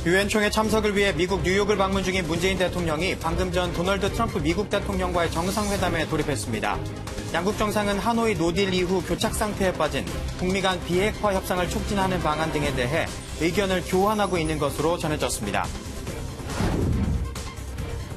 유엔 총회 참석을 위해 미국 뉴욕을 방문 중인 문재인 대통령이 방금 전 도널드 트럼프 미국 대통령과의 정상회담에 돌입했습니다. 양국 정상은 하노이 노딜 이후 교착 상태에 빠진 북미 간 비핵화 협상을 촉진하는 방안 등에 대해 의견을 교환하고 있는 것으로 전해졌습니다.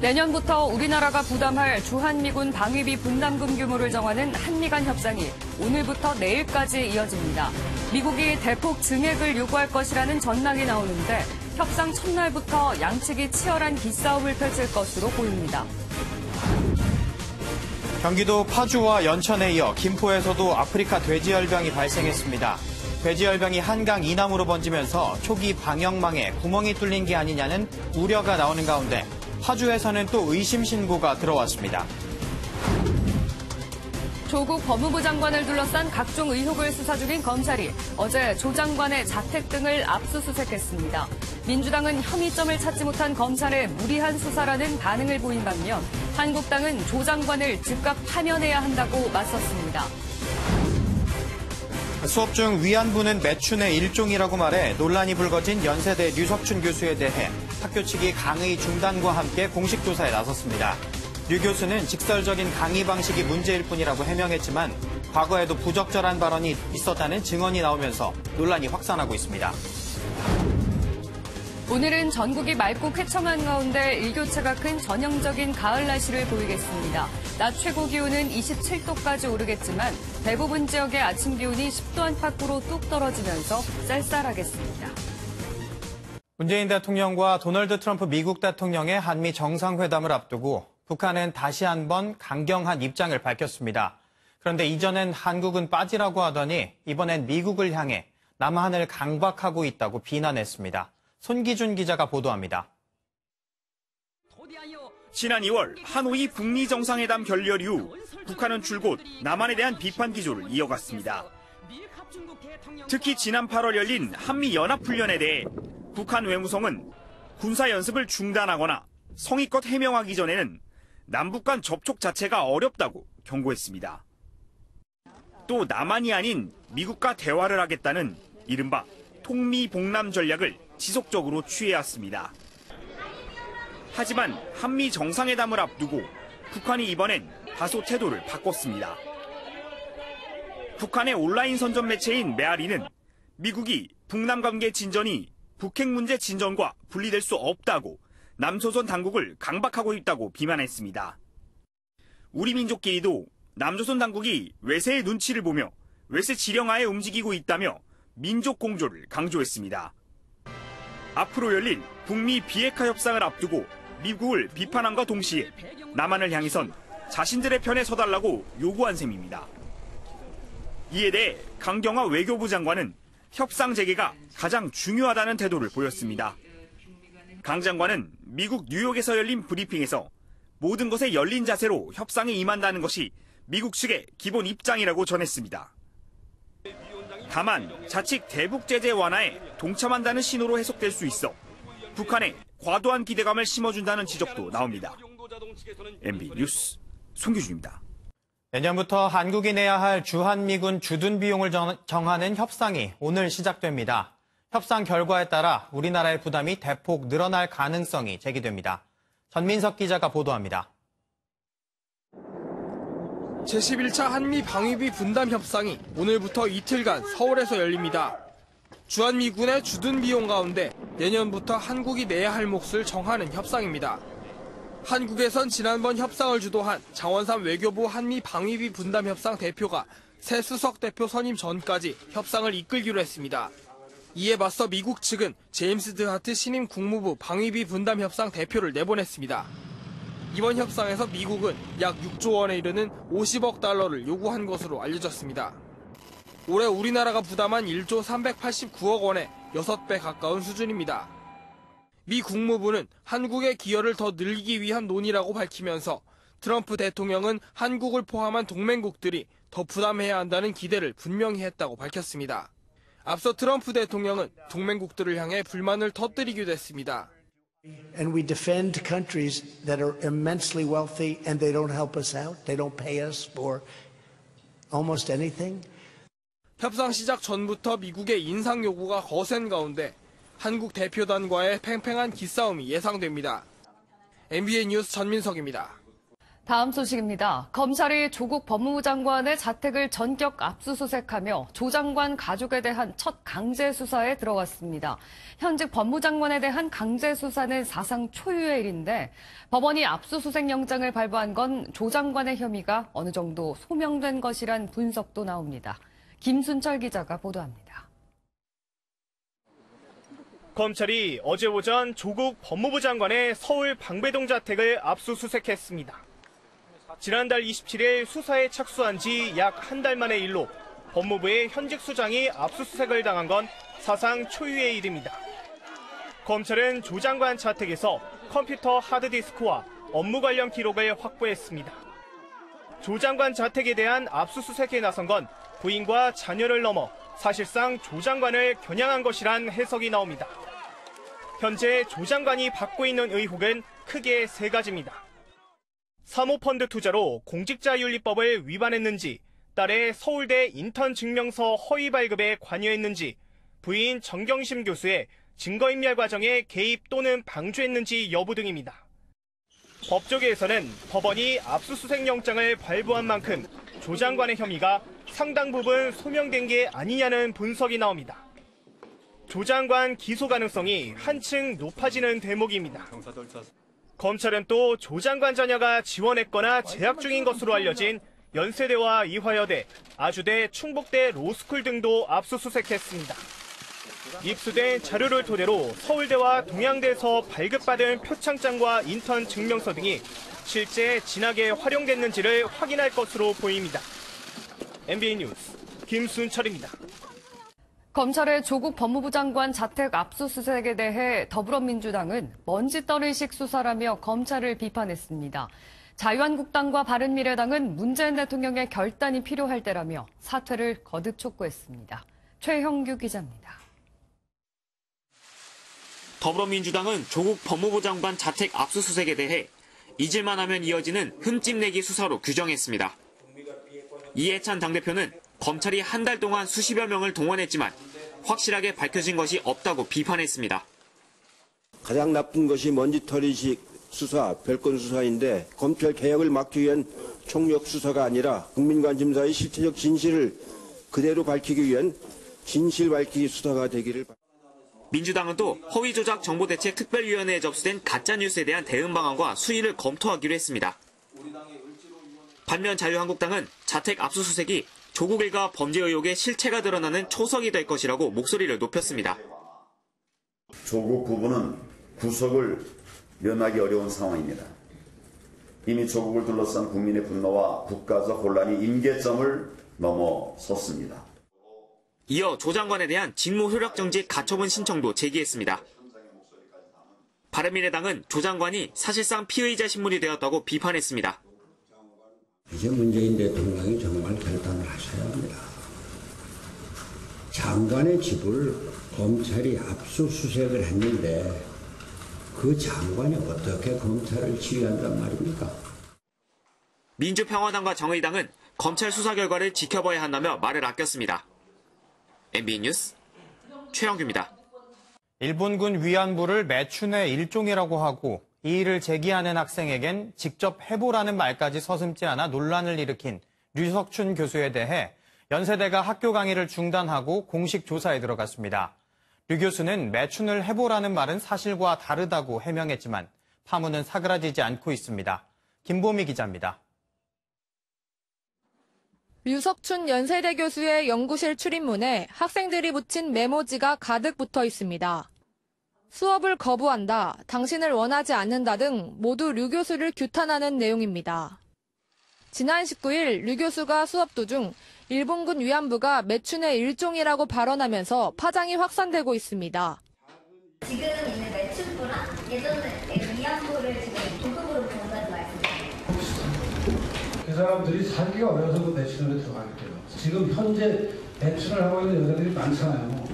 내년부터 우리나라가 부담할 주한미군 방위비 분담금 규모를 정하는 한미 간 협상이 오늘부터 내일까지 이어집니다. 미국이 대폭 증액을 요구할 것이라는 전망이 나오는데 협상 첫날부터 양측이 치열한 기싸움을 펼칠 것으로 보입니다. 경기도 파주와 연천에 이어 김포에서도 아프리카 돼지열병이 발생했습니다. 돼지열병이 한강 이남으로 번지면서 초기 방역망에 구멍이 뚫린 게 아니냐는 우려가 나오는 가운데 파주에서는 또 의심 신고가 들어왔습니다. 조국 법무부 장관을 둘러싼 각종 의혹을 수사 중인 검찰이 어제 조 장관의 자택 등을 압수수색했습니다. 민주당은 혐의점을 찾지 못한 검찰의 무리한 수사라는 반응을 보인 반면 한국당은 조 장관을 즉각 파면해야 한다고 맞섰습니다. 수업 중 위안부는 매춘의 일종이라고 말해 논란이 불거진 연세대 류석춘 교수에 대해 학교 측이 강의 중단과 함께 공식 조사에 나섰습니다. 류 교수는 직설적인 강의 방식이 문제일 뿐이라고 해명했지만 과거에도 부적절한 발언이 있었다는 증언이 나오면서 논란이 확산하고 있습니다. 오늘은 전국이 맑고 쾌청한 가운데 일교차가 큰 전형적인 가을 날씨를 보이겠습니다. 낮 최고 기온은 27도까지 오르겠지만 대부분 지역의 아침 기온이 10도 안팎으로 뚝 떨어지면서 쌀쌀하겠습니다. 문재인 대통령과 도널드 트럼프 미국 대통령의 한미 정상회담을 앞두고 북한은 다시 한번 강경한 입장을 밝혔습니다. 그런데 이전엔 한국은 빠지라고 하더니 이번엔 미국을 향해 남한을 강박하고 있다고 비난했습니다. 손기준 기자가 보도합니다. 지난 2월 하노이 북미 정상회담 결렬 이후 북한은 줄곧 남한에 대한 비판 기조를 이어갔습니다. 특히 지난 8월 열린 한미연합훈련에 대해 북한 외무성은 군사연습을 중단하거나 성의껏 해명하기 전에는 남북 간 접촉 자체가 어렵다고 경고했습니다. 또 남한이 아닌 미국과 대화를 하겠다는 이른바 통미봉남 전략을 지속적으로 취해왔습니다. 하지만 한미 정상회담을 앞두고 북한이 이번엔 다소 태도를 바꿨습니다. 북한의 온라인 선전 매체인 메아리는 미국이 북남 관계 진전이 북핵 문제 진전과 분리될 수 없다고 남조선 당국을 강박하고 있다고 비난했습니다. 우리 민족끼리도 남조선 당국이 외세의 눈치를 보며 외세 지령하에 움직이고 있다며 민족 공조를 강조했습니다. 앞으로 열릴 북미 비핵화 협상을 앞두고 미국을 비판함과 동시에 남한을 향해선 자신들의 편에 서달라고 요구한 셈입니다. 이에 대해 강경화 외교부 장관은 협상 재개가 가장 중요하다는 태도를 보였습니다. 강 장관은 미국 뉴욕에서 열린 브리핑에서 모든 것에 열린 자세로 협상에 임한다는 것이 미국 측의 기본 입장이라고 전했습니다. 다만 자칫 대북 제재 완화에 동참한다는 신호로 해석될 수 있어 북한에 과도한 기대감을 심어준다는 지적도 나옵니다. MB 뉴스 손규준입니다. 내년부터 한국이 내야 할 주한미군 주둔 비용을 정하는 협상이 오늘 시작됩니다. 협상 결과에 따라 우리나라의 부담이 대폭 늘어날 가능성이 제기됩니다. 전민석 기자가 보도합니다. 제11차 한미 방위비 분담 협상이 오늘부터 이틀간 서울에서 열립니다. 주한미군의 주둔 비용 가운데 내년부터 한국이 내야 할 몫을 정하는 협상입니다. 한국에선 지난번 협상을 주도한 장원삼 외교부 한미 방위비 분담 협상 대표가 새 수석 대표 선임 전까지 협상을 이끌기로 했습니다. 이에 맞서 미국 측은 제임스 드하트 신임 국무부 방위비 분담 협상 대표를 내보냈습니다. 이번 협상에서 미국은 약 6조 원에 이르는 50억 달러를 요구한 것으로 알려졌습니다. 올해 우리나라가 부담한 1조 389억 원의 6배 가까운 수준입니다. 미 국무부는 한국의 기여를 더 늘리기 위한 논의라고 밝히면서 트럼프 대통령은 한국을 포함한 동맹국들이 더 부담해야 한다는 기대를 분명히 했다고 밝혔습니다. 앞서 트럼프 대통령은 동맹국들을 향해 불만을 터뜨리기도 했습니다. And we defend countries that are immensely wealthy and they don't help us out. They don't pay us for almost anything. 협상 시작 전부터 미국의 인상 요구가 거센 가운데 한국 대표단과의 팽팽한 기싸움이 예상됩니다. MBN 뉴스 전민석입니다. 다음 소식입니다. 검찰이 조국 법무부 장관의 자택을 전격 압수수색하며 조 장관 가족에 대한 첫 강제 수사에 들어갔습니다. 현직 법무장관에 대한 강제 수사는 사상 초유의 일인데 법원이 압수수색 영장을 발부한 건 조 장관의 혐의가 어느 정도 소명된 것이란 분석도 나옵니다. 김순철 기자가 보도합니다. 검찰이 어제 오전 조국 법무부 장관의 서울 방배동 자택을 압수수색했습니다. 지난달 27일 수사에 착수한 지 약 한 달 만의 일로 법무부의 현직 수장이 압수수색을 당한 건 사상 초유의 일입니다. 검찰은 조 장관 자택에서 컴퓨터 하드디스크와 업무 관련 기록을 확보했습니다. 조 장관 자택에 대한 압수수색에 나선 건 부인과 자녀를 넘어 사실상 조 장관을 겨냥한 것이란 해석이 나옵니다. 현재 조 장관이 받고 있는 의혹은 크게 세 가지입니다. 사모펀드 투자로 공직자윤리법을 위반했는지, 딸의 서울대 인턴 증명서 허위 발급에 관여했는지, 부인 정경심 교수의 증거인멸 과정에 개입 또는 방조했는지 여부 등입니다. 법조계에서는 법원이 압수수색 영장을 발부한 만큼 조 장관의 혐의가 상당 부분 소명된 게 아니냐는 분석이 나옵니다. 조 장관 기소 가능성이 한층 높아지는 대목입니다. 검찰은 또 조 장관 자녀가 지원했거나 재학 중인 것으로 알려진 연세대와 이화여대, 아주대, 충북대 로스쿨 등도 압수수색했습니다. 입수된 자료를 토대로 서울대와 동양대에서 발급받은 표창장과 인턴 증명서 등이 실제 진학에 활용됐는지를 확인할 것으로 보입니다. MBN 뉴스 김순철입니다. 검찰의 조국 법무부 장관 자택 압수수색에 대해 더불어민주당은 먼지떨이식 수사라며 검찰을 비판했습니다. 자유한국당과 바른미래당은 문재인 대통령의 결단이 필요할 때라며 사퇴를 거듭 촉구했습니다. 최형규 기자입니다. 더불어민주당은 조국 법무부 장관 자택 압수수색에 대해 잊을만 하면 이어지는 흠집내기 수사로 규정했습니다. 이해찬 당대표는 검찰이 한 달 동안 수십여 명을 동원했지만 확실하게 밝혀진 것이 없다고 비판했습니다. 가장 나쁜 것이 먼지털이식 수사, 별건 수사인데 검찰 개혁을 막기 위한 총력 수사가 아니라 국민관심사의 실체적 진실을 그대로 밝히기 위한 진실 밝히기 수사가 되기를 바랍니다. 민주당은 또 허위조작 정보대책특별위원회에 접수된 가짜뉴스에 대한 대응 방안과 수위를 검토하기로 했습니다. 반면 자유한국당은 자택 압수수색이 조국 일가 범죄 의혹의 실체가 드러나는 초석이 될 것이라고 목소리를 높였습니다. 조국 부부는 구속을 면하기 어려운 상황입니다. 이미 조국을 둘러싼 국민의 분노와 국가적 혼란이 임계점을 넘어섰습니다. 이어 조 장관에 대한 직무 효력정지 가처분 신청도 제기했습니다. 바른미래당은 조 장관이 사실상 피의자 신문이 되었다고 비판했습니다. 이제 문재인 대통령이 정말 결단을 하셔야 합니다. 장관의 집을 검찰이 압수수색을 했는데 그 장관이 어떻게 검찰을 지휘한단 말입니까? 민주평화당과 정의당은 검찰 수사 결과를 지켜봐야 한다며 말을 아꼈습니다. MBN 뉴스 최영규입니다. 일본군 위안부를 매춘의 일종이라고 하고 이 일을 제기하는 학생에겐 직접 해보라는 말까지 서슴지 않아 논란을 일으킨 류석춘 교수에 대해 연세대가 학교 강의를 중단하고 공식 조사에 들어갔습니다. 류 교수는 매춘을 해보라는 말은 사실과 다르다고 해명했지만 파문은 사그라지지 않고 있습니다. 김보미 기자입니다. 류석춘 연세대 교수의 연구실 출입문에 학생들이 붙인 메모지가 가득 붙어 있습니다. 수업을 거부한다, 당신을 원하지 않는다 등 모두 류 교수를 규탄하는 내용입니다. 지난 19일 류 교수가 수업 도중 일본군 위안부가 매춘의 일종이라고 발언하면서 파장이 확산되고 있습니다. 지금 있는 매춘부랑 예전에 위안부를 지금 동급으로 본다는 말씀이세요? 그 사람들이 살기가 어려서 그 매춘으로 들어가겠대요. 지금 현재 매춘을 하고 있는 여자들이 많잖아요.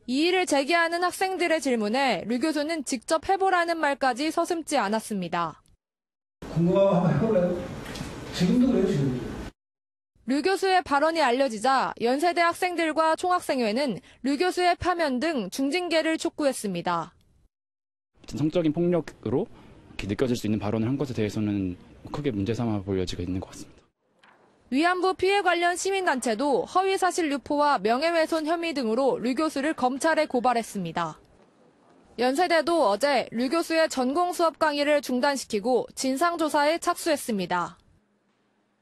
이 일을 제기하는 학생들의 질문에 류 교수는 직접 해보라는 말까지 서슴지 않았습니다. 궁금하면 한번 해볼래요? 지금도 그래요, 지금. 류 교수의 발언이 알려지자 연세대 학생들과 총학생회는 류 교수의 파면 등 중징계를 촉구했습니다. 성적인 폭력으로 이렇게 느껴질 수 있는 발언을 한 것에 대해서는 크게 문제 삼아 볼 여지가 있는 것 같습니다. 위안부 피해 관련 시민단체도 허위사실 유포와 명예훼손 혐의 등으로 류 교수를 검찰에 고발했습니다. 연세대도 어제 류 교수의 전공 수업 강의를 중단시키고 진상조사에 착수했습니다.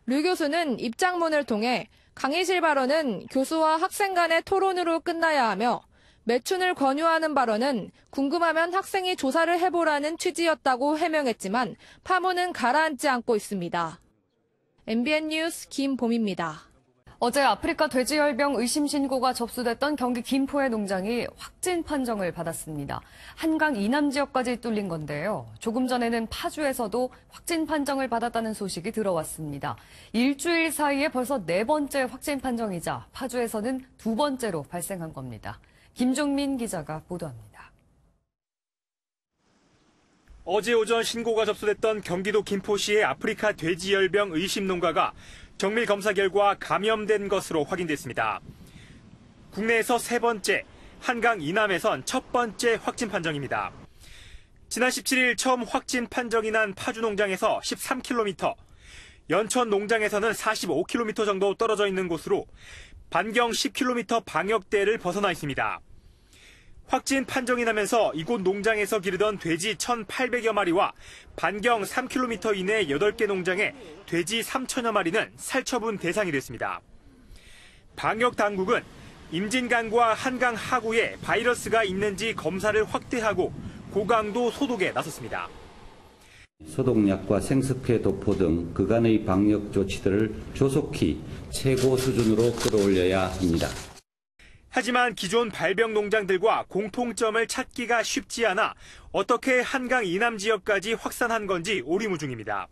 류 교수는 입장문을 통해 강의실 발언은 교수와 학생 간의 토론으로 끝나야 하며 매춘을 권유하는 발언은 궁금하면 학생이 조사를 해보라는 취지였다고 해명했지만 파문은 가라앉지 않고 있습니다. MBN 뉴스 김봄입니다. 어제 아프리카 돼지열병 의심 신고가 접수됐던 경기 김포의 농장이 확진 판정을 받았습니다. 한강 이남 지역까지 뚫린 건데요. 조금 전에는 파주에서도 확진 판정을 받았다는 소식이 들어왔습니다. 일주일 사이에 벌써 4번째 확진 판정이자 파주에서는 2번째로 발생한 겁니다. 김종민 기자가 보도합니다. 어제 오전 신고가 접수됐던 경기도 김포시의 아프리카 돼지열병 의심 농가가 정밀 검사 결과 감염된 것으로 확인됐습니다. 국내에서 3번째, 한강 이남에선 첫 번째 확진 판정입니다. 지난 17일 처음 확진 판정이 난 파주 농장에서 13km, 연천 농장에서는 45km 정도 떨어져 있는 곳으로 반경 10km 방역대를 벗어나 있습니다. 확진 판정이 나면서 이곳 농장에서 기르던 돼지 1,800여 마리와 반경 3km 이내 8개 농장의 돼지 3천여 마리는 살처분 대상이 됐습니다. 방역 당국은 임진강과 한강 하구에 바이러스가 있는지 검사를 확대하고 고강도 소독에 나섰습니다. 소독약과 생수피해 도포 등 그간의 방역 조치들을 조속히 최고 수준으로 끌어올려야 합니다. 하지만 기존 발병 농장들과 공통점을 찾기가 쉽지 않아 어떻게 한강 이남 지역까지 확산한 건지 오리무중입니다.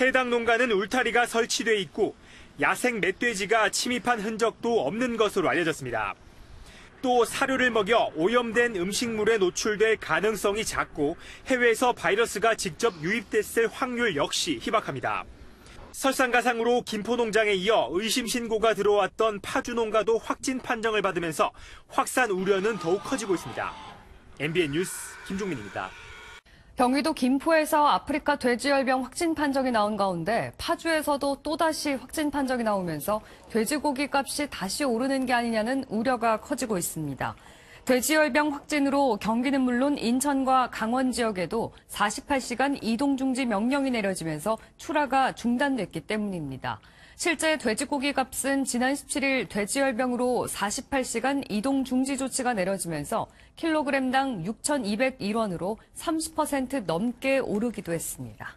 해당 농가는 울타리가 설치돼 있고 야생 멧돼지가 침입한 흔적도 없는 것으로 알려졌습니다. 또 사료를 먹여 오염된 음식물에 노출될 가능성이 작고 해외에서 바이러스가 직접 유입됐을 확률 역시 희박합니다. 설상가상으로 김포 농장에 이어 의심 신고가 들어왔던 파주 농가도 확진 판정을 받으면서 확산 우려는 더욱 커지고 있습니다. MBN 뉴스 김종민입니다. 경기도 김포에서 아프리카 돼지열병 확진 판정이 나온 가운데 파주에서도 또다시 확진 판정이 나오면서 돼지고기 값이 다시 오르는 게 아니냐는 우려가 커지고 있습니다. 돼지열병 확진으로 경기는 물론 인천과 강원 지역에도 48시간 이동중지 명령이 내려지면서 출하가 중단됐기 때문입니다. 실제 돼지고기 값은 지난 17일 돼지열병으로 48시간 이동중지 조치가 내려지면서 킬로그램당 6,201원으로 30% 넘게 오르기도 했습니다.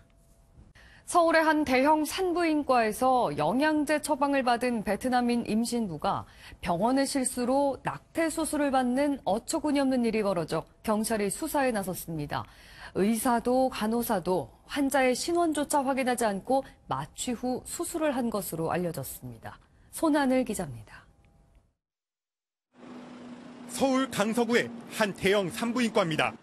서울의 한 대형 산부인과에서 영양제 처방을 받은 베트남인 임신부가 병원의 실수로 낙태 수술을 받는 어처구니없는 일이 벌어져 경찰이 수사에 나섰습니다. 의사도 간호사도 환자의 신원조차 확인하지 않고 마취 후 수술을 한 것으로 알려졌습니다. 손하늘 기자입니다. 서울 강서구의 한 대형 산부인과입니다.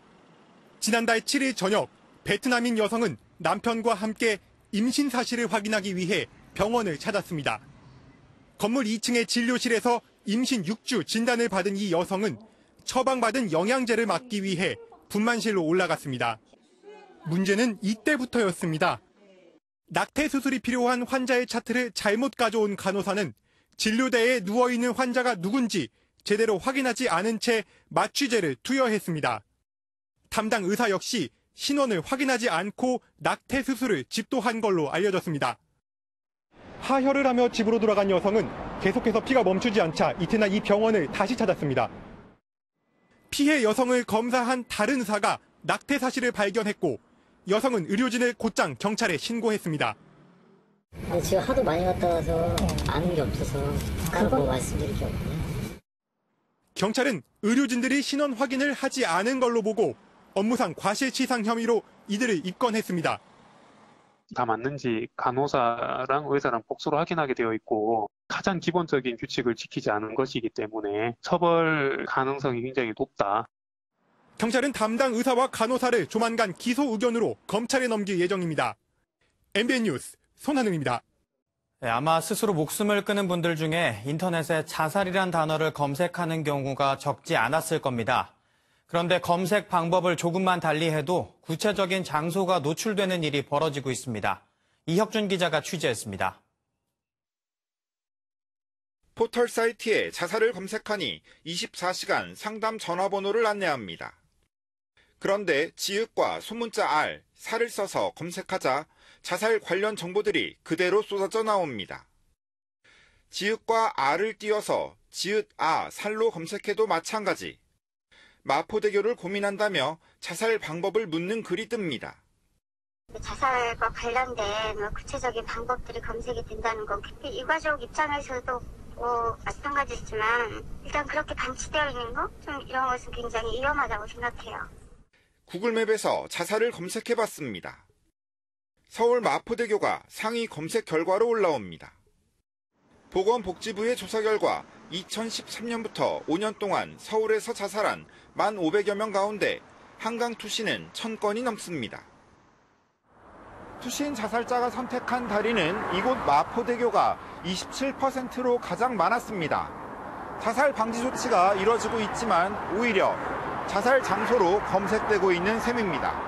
지난달 7일 저녁 베트남인 여성은 남편과 함께 임신 사실을 확인하기 위해 병원을 찾았습니다. 건물 2층의 진료실에서 임신 6주 진단을 받은 이 여성은 처방받은 영양제를 맞기 위해 분만실로 올라갔습니다. 문제는 이때부터였습니다. 낙태 수술이 필요한 환자의 차트를 잘못 가져온 간호사는 진료대에 누워있는 환자가 누군지 제대로 확인하지 않은 채 마취제를 투여했습니다. 담당 의사 역시 신원을 확인하지 않고 낙태 수술을 집도한 걸로 알려졌습니다. 하혈을 하며 집으로 돌아간 여성은 계속해서 피가 멈추지 않자 이튿날 이 병원을 다시 찾았습니다. 피해 여성을 검사한 다른 의사가 낙태 사실을 발견했고 여성은 의료진을 곧장 경찰에 신고했습니다. 제가 하도 많이 갔다 와서 아는 게 없어서 따로 뭐 말씀드릴 게 없고요. 경찰은 의료진들이 신원 확인을 하지 않은 걸로 보고 업무상 과실치상 혐의로 이들을 입건했습니다. 다 맞는지 간호사랑 의사랑 복수로 확인하게 되어 있고 가장 기본적인 규칙을 지키지 않은 것이기 때문에 처벌 가능성이 굉장히 높다. 경찰은 담당 의사와 간호사를 조만간 기소 의견으로 검찰에 넘길 예정입니다. MBN 뉴스 손하늘입니다. 네, 아마 스스로 목숨을 끊은 분들 중에 인터넷에 자살이란 단어를 검색하는 경우가 적지 않았을 겁니다. 그런데 검색 방법을 조금만 달리해도 구체적인 장소가 노출되는 일이 벌어지고 있습니다. 이혁준 기자가 취재했습니다. 포털 사이트에 자살을 검색하니 24시간 상담 전화번호를 안내합니다. 그런데 지읒과 소문자 R, 살을 써서 검색하자 자살 관련 정보들이 그대로 쏟아져 나옵니다. 지읒과 R을 띄워서 지읒, 아, 살로 검색해도 마찬가지. 마포대교를 고민한다며 자살 방법을 묻는 글이 뜹니다. 자살과 관련된 구체적인 방법들이 검색이 된다는 건 유가족 입장에서도 마찬가지지만 일단 그렇게 방치되어 있는 거? 좀 이런 것은 굉장히 위험하다고 생각해요. 구글맵에서 자살을 검색해봤습니다. 서울 마포대교가 상위 검색 결과로 올라옵니다. 보건복지부의 조사 결과 2013년부터 5년 동안 서울에서 자살한 1,500여 명 가운데 한강 투신은 1,000건이 넘습니다. 투신 자살자가 선택한 다리는 이곳 마포대교가 27%로 가장 많았습니다. 자살 방지 조치가 이뤄지고 있지만 오히려 자살 장소로 검색되고 있는 셈입니다.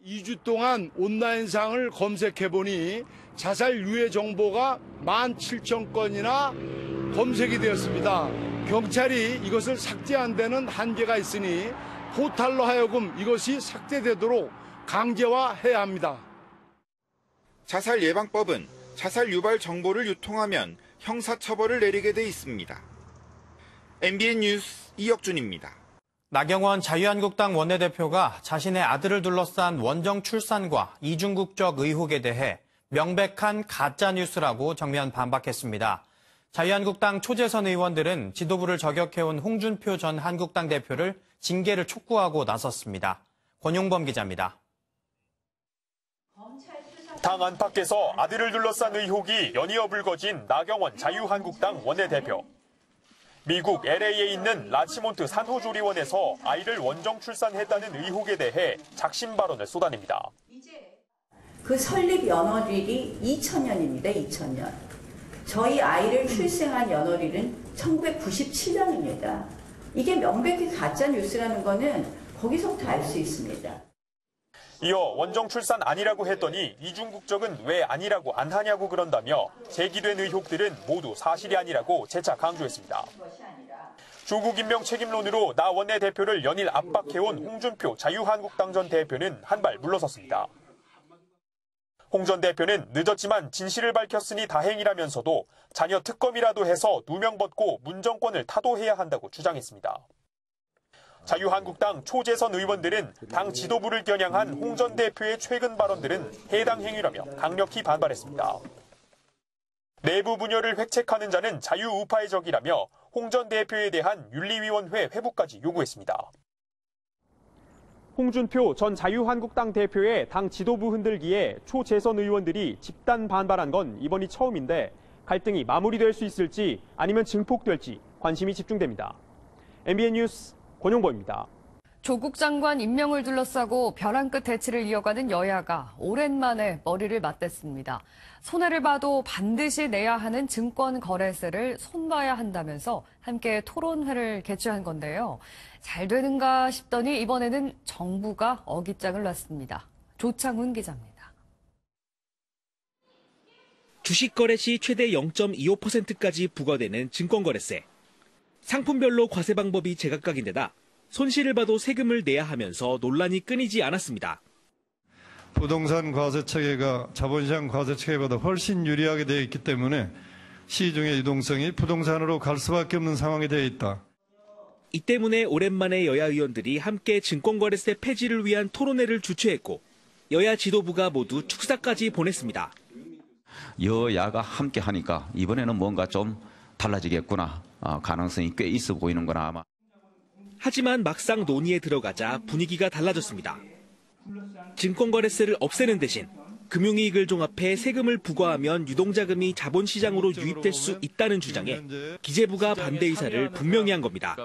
2주 동안 온라인상을 검색해보니 자살 유해 정보가 17,000건이나 검색이 되었습니다. 경찰이 이것을 삭제한 데는 한계가 있으니 포털로 하여금 이것이 삭제되도록 강제화해야 합니다. 자살 예방법은 자살 유발 정보를 유통하면 형사처벌을 내리게 돼 있습니다. MBN 뉴스 이혁준입니다. 나경원 자유한국당 원내대표가 자신의 아들을 둘러싼 원정 출산과 이중국적 의혹에 대해 명백한 가짜뉴스라고 정면 반박했습니다. 자유한국당 초재선 의원들은 지도부를 저격해온 홍준표 전 한국당 대표를 징계를 촉구하고 나섰습니다. 권용범 기자입니다. 당 안팎에서 아들을 둘러싼 의혹이 연이어 불거진 나경원 자유한국당 원내대표. 미국 LA에 있는 라치몬트 산후조리원에서 아이를 원정 출산했다는 의혹에 대해 작심 발언을 쏟아냅니다. 그 설립 연월일이 2000년입니다. 2000년. 저희 아이를 출생한 연월일은 1997년입니다. 이게 명백히 가짜뉴스라는 거는 거기서부터 알 수 있습니다. 이어 원정 출산 아니라고 했더니 이중국적은 왜 아니라고 안 하냐고 그런다며 제기된 의혹들은 모두 사실이 아니라고 재차 강조했습니다. 조국 임명 책임론으로 나 원내대표를 연일 압박해온 홍준표 자유한국당 전 대표는 한 발 물러섰습니다. 홍 전 대표는 늦었지만 진실을 밝혔으니 다행이라면서도 자녀 특검이라도 해서 누명 벗고 문정권을 타도해야 한다고 주장했습니다. 자유한국당 초재선 의원들은 당 지도부를 겨냥한 홍 전 대표의 최근 발언들은 해당 행위라며 강력히 반발했습니다. 내부 분열을 획책하는 자는 자유우파의 적이라며 홍 전 대표에 대한 윤리위원회 회부까지 요구했습니다. 홍준표 전 자유한국당 대표의 당 지도부 흔들기에 초재선 의원들이 집단 반발한 건 이번이 처음인데 갈등이 마무리될 수 있을지 아니면 증폭될지 관심이 집중됩니다. MBN 뉴스 권용범입니다. 조국 장관 임명을 둘러싸고 벼랑 끝 대치를 이어가는 여야가 오랜만에 머리를 맞댔습니다. 손해를 봐도 반드시 내야 하는 증권거래세를 손봐야 한다면서 함께 토론회를 개최한 건데요. 잘 되는가 싶더니 이번에는 정부가 어깃장을 놨습니다. 조창훈 기자입니다. 주식 거래 시 최대 0.25%까지 부과되는 증권거래세. 상품별로 과세 방법이 제각각인데다 손실을 봐도 세금을 내야 하면서 논란이 끊이지 않았습니다. 부동산 과세 체계가 자본시장 과세 체계보다 훨씬 유리하게 되어 있기 때문에 시중의 유동성이 부동산으로 갈 수밖에 없는 상황이 되어 있다. 이 때문에 오랜만에 여야 의원들이 함께 증권거래세 폐지를 위한 토론회를 주최했고 여야 지도부가 모두 축사까지 보냈습니다. 여야가 함께 하니까 이번에는 뭔가 좀 달라지겠구나. 가능성이 꽤 있어 보이는구나 아마. 하지만 막상 논의에 들어가자 분위기가 달라졌습니다. 증권거래세를 없애는 대신 금융이익을 종합해 세금을 부과하면 유동자금이 자본시장으로 유입될 수 있다는 주장에 기재부가 반대 의사를 분명히 한 겁니다.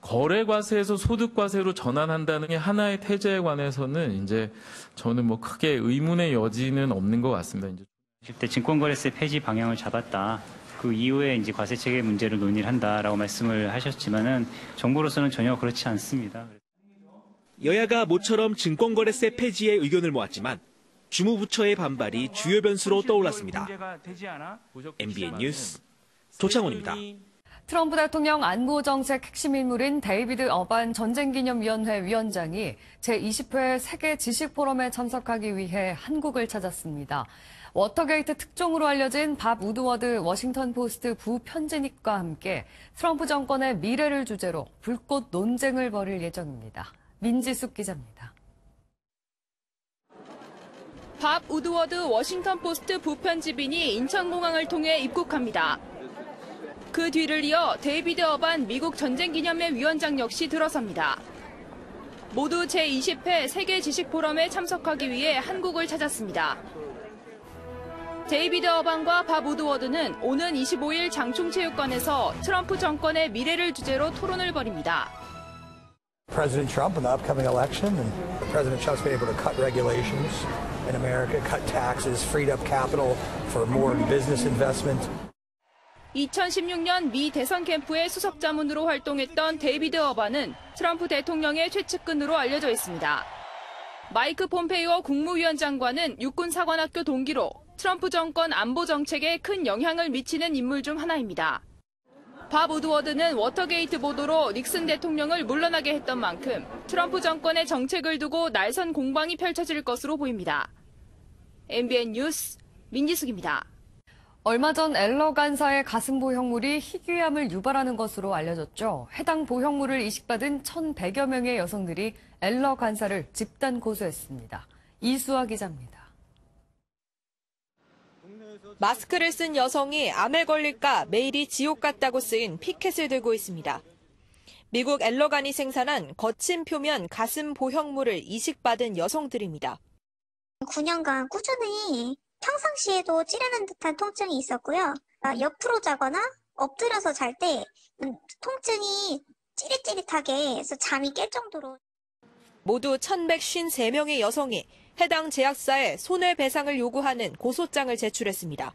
거래과세에서 소득과세로 전환한다는 게 하나의 태제에 관해서는 이제 저는 크게 의문의 여지는 없는 것 같습니다. 20대 증권거래세 폐지 방향을 잡았다. 그 이후에 이제 과세 체계 문제를 논의를 한다라고 말씀을 하셨지만은 정부로서는 전혀 그렇지 않습니다. 여야가 모처럼 증권거래세 폐지에 의견을 모았지만 주무부처의 반발이 주요 변수로 떠올랐습니다. MBN 뉴스 조창훈입니다. 트럼프 대통령 안보정책 핵심 인물인 데이비드 어반 전쟁기념위원회 위원장이 제20회 세계 지식포럼에 참석하기 위해 한국을 찾았습니다. 워터게이트 특종으로 알려진 밥 우드워드 워싱턴 포스트 부편집장과 함께 트럼프 정권의 미래를 주제로 불꽃 논쟁을 벌일 예정입니다. 민지숙 기자입니다. 밥 우드워드 워싱턴 포스트 부편집인이 인천공항을 통해 입국합니다. 그 뒤를 이어 데이비드 어반 미국 전쟁기념회 위원장 역시 들어섭니다. 모두 제20회 세계 지식 포럼에 참석하기 위해 한국을 찾았습니다. 데이비드 어반과 밥 우드워드는 오는 25일 장충체육관에서 트럼프 정권의 미래를 주제로 토론을 벌입니다. President Trump in the upcoming election, and President Trump's been able to cut regulations in America, cut taxes, freed up capital for more business investment. 2016년 미 대선 캠프의 수석 자문으로 활동했던 데이비드 어반은 트럼프 대통령의 최측근으로 알려져 있습니다. 마이크 폼페이오 국무위원 장관은 육군사관학교 동기로 트럼프 정권 안보 정책에 큰 영향을 미치는 인물 중 하나입니다. 밥 우드워드는 워터게이트 보도로 닉슨 대통령을 물러나게 했던 만큼 트럼프 정권의 정책을 두고 날선 공방이 펼쳐질 것으로 보입니다. MBN 뉴스 민지숙입니다. 얼마 전 엘러 간사의 가슴 보형물이 희귀암을 유발하는 것으로 알려졌죠. 해당 보형물을 이식받은 1,100여 명의 여성들이 엘러 간사를 집단 고소했습니다. 이수아 기자입니다. 마스크를 쓴 여성이 암에 걸릴까 매일이 지옥 같다고 쓰인 피켓을 들고 있습니다. 미국 엘러간이 생산한 거친 표면 가슴 보형물을 이식받은 여성들입니다. 9년간 꾸준히 평상시에도 찌르는 듯한 통증이 있었고요. 옆으로 자거나 엎드려서 잘 때 통증이 찌릿찌릿하게 해서 잠이 깰 정도로. 모두 1,153명의 여성이 해당 제약사에 손해배상을 요구하는 고소장을 제출했습니다.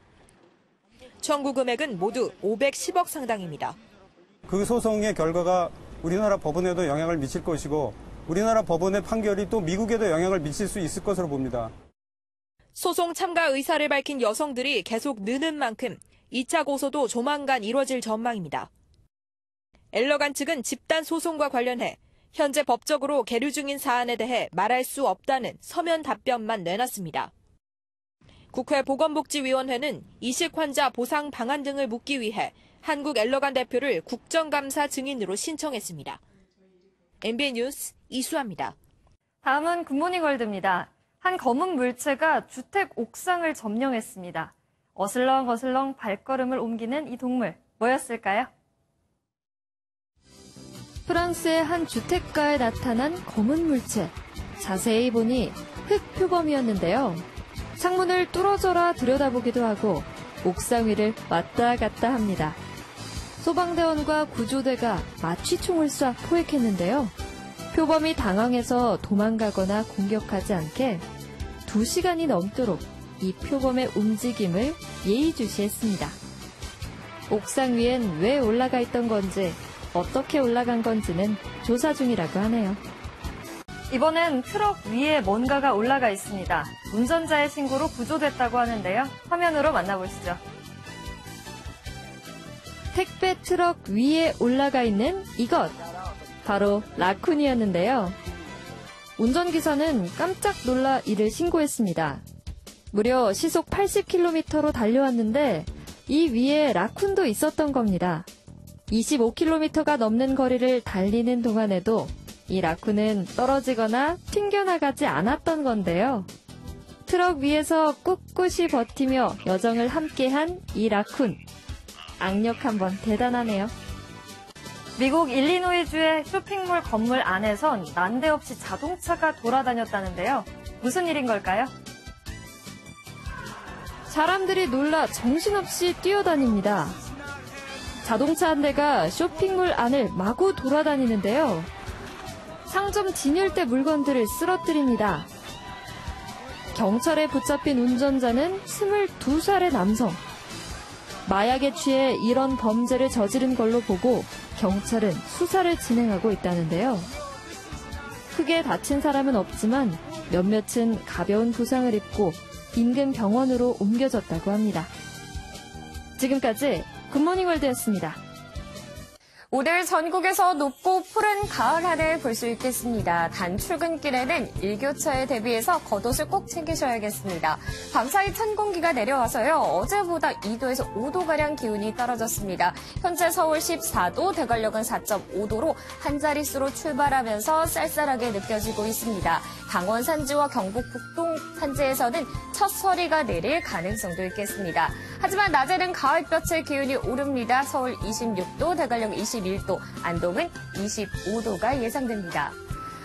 청구 금액은 모두 510억 상당입니다. 그 소송의 결과가 우리나라 법원에도 영향을 미칠 것이고 우리나라 법원의 판결이 또 미국에도 영향을 미칠 수 있을 것으로 봅니다. 소송 참가 의사를 밝힌 여성들이 계속 느는 만큼 2차 고소도 조만간 이뤄질 전망입니다. 엘러간 측은 집단 소송과 관련해 현재 법적으로 계류 중인 사안에 대해 말할 수 없다는 서면 답변만 내놨습니다. 국회 보건복지위원회는 이식 환자 보상 방안 등을 묻기 위해 한국 엘러간 대표를 국정감사 증인으로 신청했습니다. MBN 뉴스 이수아입니다. 다음은 굿모닝 월드입니다. 한 검은 물체가 주택 옥상을 점령했습니다. 어슬렁어슬렁 발걸음을 옮기는 이 동물, 뭐였을까요? 프랑스의 한 주택가에 나타난 검은 물체. 자세히 보니 흙 표범이었는데요. 창문을 뚫어져라 들여다보기도 하고 옥상 위를 왔다 갔다 합니다. 소방대원과 구조대가 마취총을 쏴 포획했는데요. 표범이 당황해서 도망가거나 공격하지 않게 2시간이 넘도록 이 표범의 움직임을 예의주시했습니다. 옥상 위엔 왜 올라가 있던 건지 어떻게 올라간 건지는 조사 중이라고 하네요. 이번엔 트럭 위에 뭔가가 올라가 있습니다. 운전자의 신고로 구조됐다고 하는데요. 화면으로 만나보시죠. 택배 트럭 위에 올라가 있는 이것. 바로 라쿤이었는데요. 운전기사는 깜짝 놀라 이를 신고했습니다. 무려 시속 80km로 달려왔는데 이 위에 라쿤도 있었던 겁니다. 25km가 넘는 거리를 달리는 동안에도 이 라쿤은 떨어지거나 튕겨나가지 않았던 건데요. 트럭 위에서 꿋꿋이 버티며 여정을 함께한 이 라쿤. 악력 한번 대단하네요. 미국 일리노이주의 쇼핑몰 건물 안에선 난데없이 자동차가 돌아다녔다는데요. 무슨 일인 걸까요? 사람들이 놀라 정신없이 뛰어다닙니다. 자동차 한 대가 쇼핑몰 안을 마구 돌아다니는데요. 상점 진열대 물건들을 쓰러뜨립니다. 경찰에 붙잡힌 운전자는 22살의 남성. 마약에 취해 이런 범죄를 저지른 걸로 보고 경찰은 수사를 진행하고 있다는데요. 크게 다친 사람은 없지만 몇몇은 가벼운 부상을 입고 인근 병원으로 옮겨졌다고 합니다. 지금까지 굿모닝 월드였습니다. 오늘 전국에서 높고 푸른 가을 하늘 볼 수 있겠습니다. 단 출근길에는 일교차에 대비해서 겉옷을 꼭 챙기셔야겠습니다. 밤사이 찬 공기가 내려와서요. 어제보다 2도에서 5도가량 기온이 떨어졌습니다. 현재 서울 14도, 대관령은 4.5도로 한 자릿수로 출발하면서 쌀쌀하게 느껴지고 있습니다. 강원 산지와 경북 북동 산지에서는 첫 서리가 내릴 가능성도 있겠습니다. 하지만 낮에는 가을볕의 기온이 오릅니다. 서울 26도, 대관령 21도, 안동은 25도가 예상됩니다.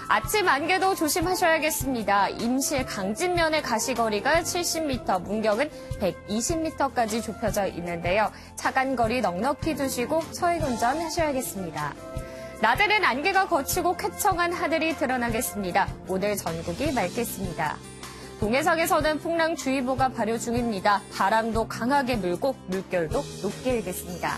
아침 안개도 조심하셔야겠습니다. 임실 강진면의 가시거리가 70m, 문경은 120m까지 좁혀져 있는데요. 차간거리 넉넉히 두시고 서행운전 하셔야겠습니다. 낮에는 안개가 걷히고 쾌청한 하늘이 드러나겠습니다. 오늘 전국이 맑겠습니다. 동해상에서는 풍랑주의보가 발효 중입니다. 바람도 강하게 불고 물결도 높게 일겠습니다.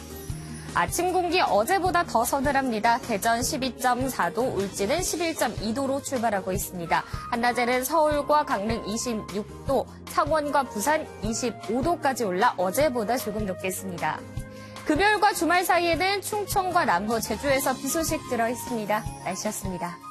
아침 공기 어제보다 더 서늘합니다. 대전 12.4도, 울진은 11.2도로 출발하고 있습니다. 한낮에는 서울과 강릉 26도, 창원과 부산 25도까지 올라 어제보다 조금 높겠습니다. 금요일과 주말 사이에는 충청과 남부, 제주에서 비 소식 들어 있습니다. 날씨였습니다.